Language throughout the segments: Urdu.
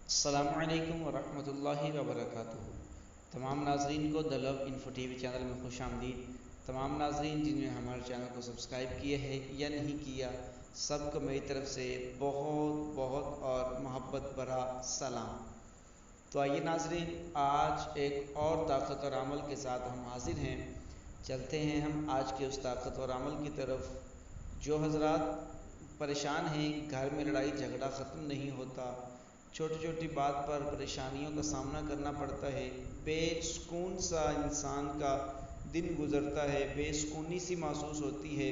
السلام علیکم ورحمۃ اللہ وبرکاتہ۔ تمام ناظرین کو دا لو انفو ٹی وی چینل میں خوش آمدید۔ تمام ناظرین جن نے ہمارے چینل کو سبسکرائب کیے ہے یا نہیں کیا، سب کو میری طرف سے بہت بہت اور محبت بھرا سلام۔ تو آئیے ناظرین، آج ایک اور طاقتور عمل کے ساتھ ہم حاضر ہیں۔ چلتے ہیں ہم آج کے اس طاقتور عمل کی طرف۔ جو حضرات پریشان ہیں، گھر میں لڑائی جھگڑا ختم نہیں ہوتا، چھوٹی چھوٹی بات پر پریشانیوں کا سامنا کرنا پڑتا ہے، بے سکون سا انسان کا دن گزرتا ہے، بے سکونی سی محسوس ہوتی ہے،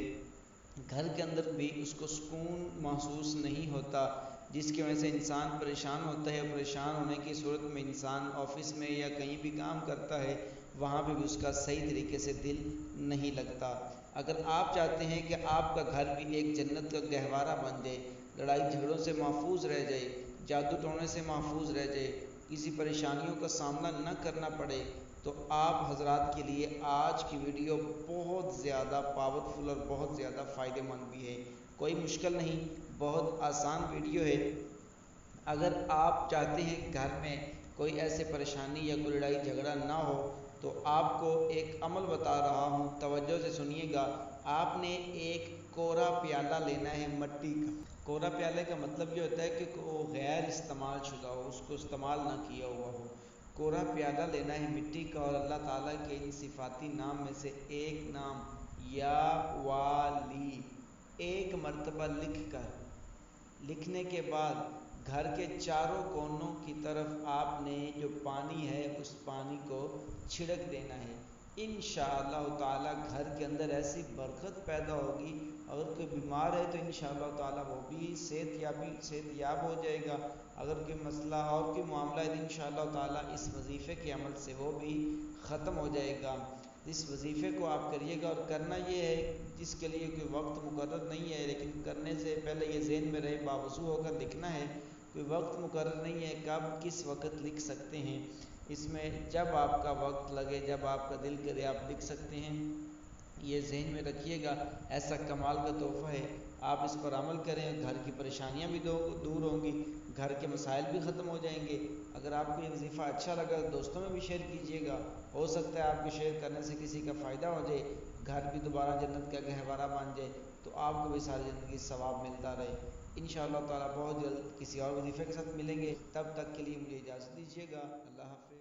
گھر کے اندر بھی اس کو سکون محسوس نہیں ہوتا، جس کی وجہ سے انسان پریشان ہوتا ہے۔ پریشان ہونے کی صورت میں انسان آفس میں یا کہیں بھی کام کرتا ہے، وہاں پہ بھی اس کا صحیح طریقے سے دل نہیں لگتا۔ اگر آپ چاہتے ہیں کہ آپ کا گھر بھی ایک جنت کا گہوارہ بن جائے، لڑائی جھگڑوں سے محفوظ رہ جائے، جادو ٹونے سے محفوظ رہ جائے، کسی پریشانیوں کا سامنا نہ کرنا پڑے، تو آپ حضرات کے لیے آج کی ویڈیو بہت زیادہ پاورفل اور بہت زیادہ فائدہ مند بھی ہے۔ کوئی مشکل نہیں، بہت آسان ویڈیو ہے۔ اگر آپ چاہتے ہیں کہ گھر میں کوئی ایسے پریشانی یا کوئی لڑائی جھگڑا نہ ہو، تو آپ کو ایک عمل بتا رہا ہوں، توجہ سے سنیے گا۔ آپ نے ایک کوڑا پیالہ لینا ہے مٹی کا۔ کوڑا پیالے کا مطلب یہ ہوتا ہے کہ وہ غیر استعمال شدہ ہو، اس کو استعمال نہ کیا ہوا ہو۔ کوڑا پیالہ لینا ہے مٹی کا، اور اللہ تعالیٰ کے ان صفاتی نام میں سے ایک نام یا والی ایک مرتبہ لکھنے کے بعد گھر کے چاروں کونوں کی طرف آپ نے جو پانی ہے اس پانی کو چھڑک دینا ہے۔ انشاءاللہ تعالیٰ گھر کے اندر ایسی برکت پیدا ہوگی، اگر کوئی بیمار ہے تو انشاءاللہ تعالیٰ وہ بھی صحت یاب ہو جائے گا، اگر کوئی مسئلہ اور کوئی معاملہ ہے تو انشاءاللہ تعالیٰ اس وظیفے کے عمل سے وہ بھی ختم ہو جائے گا۔ اس وظیفے کو آپ کریے گا، اور کرنا یہ ہے جس کے لیے کوئی وقت مقرر نہیں ہے، لیکن کرنے سے پہلے یہ ذہن میں رہے، باوضو ہو کر لکھنا ہے۔ کوئی وقت مقرر نہیں ہے کب کس وقت لکھ سکتے ہیں، اس میں جب آپ کا وقت لگے، جب آپ کا دل کرے آپ لکھ سکتے ہیں۔ یہ ذہن میں رکھیے گا، ایسا کمال کا تحفہ ہے۔ آپ اس پر عمل کریں، گھر کی پریشانیاں بھی دور ہوں گی، گھر کے مسائل بھی ختم ہو جائیں گے۔ اگر آپ کو یہ وظیفہ اچھا لگا تو دوستوں میں بھی شیئر کیجیے گا، ہو سکتا ہے آپ کے شیئر کرنے سے کسی کا فائدہ ہو جائے، گھر بھی دوبارہ جنت کا گہوارہ بن جائے، تو آپ کو بھی ساری زندگی ثواب ملتا رہے۔ انشاءاللہ تعالیٰ بہت جلد کسی اور وظیفے کے ساتھ ملیں گے، تب تک کے لیے مجھے اجازت دیجیے گا۔ اللہ حافظ۔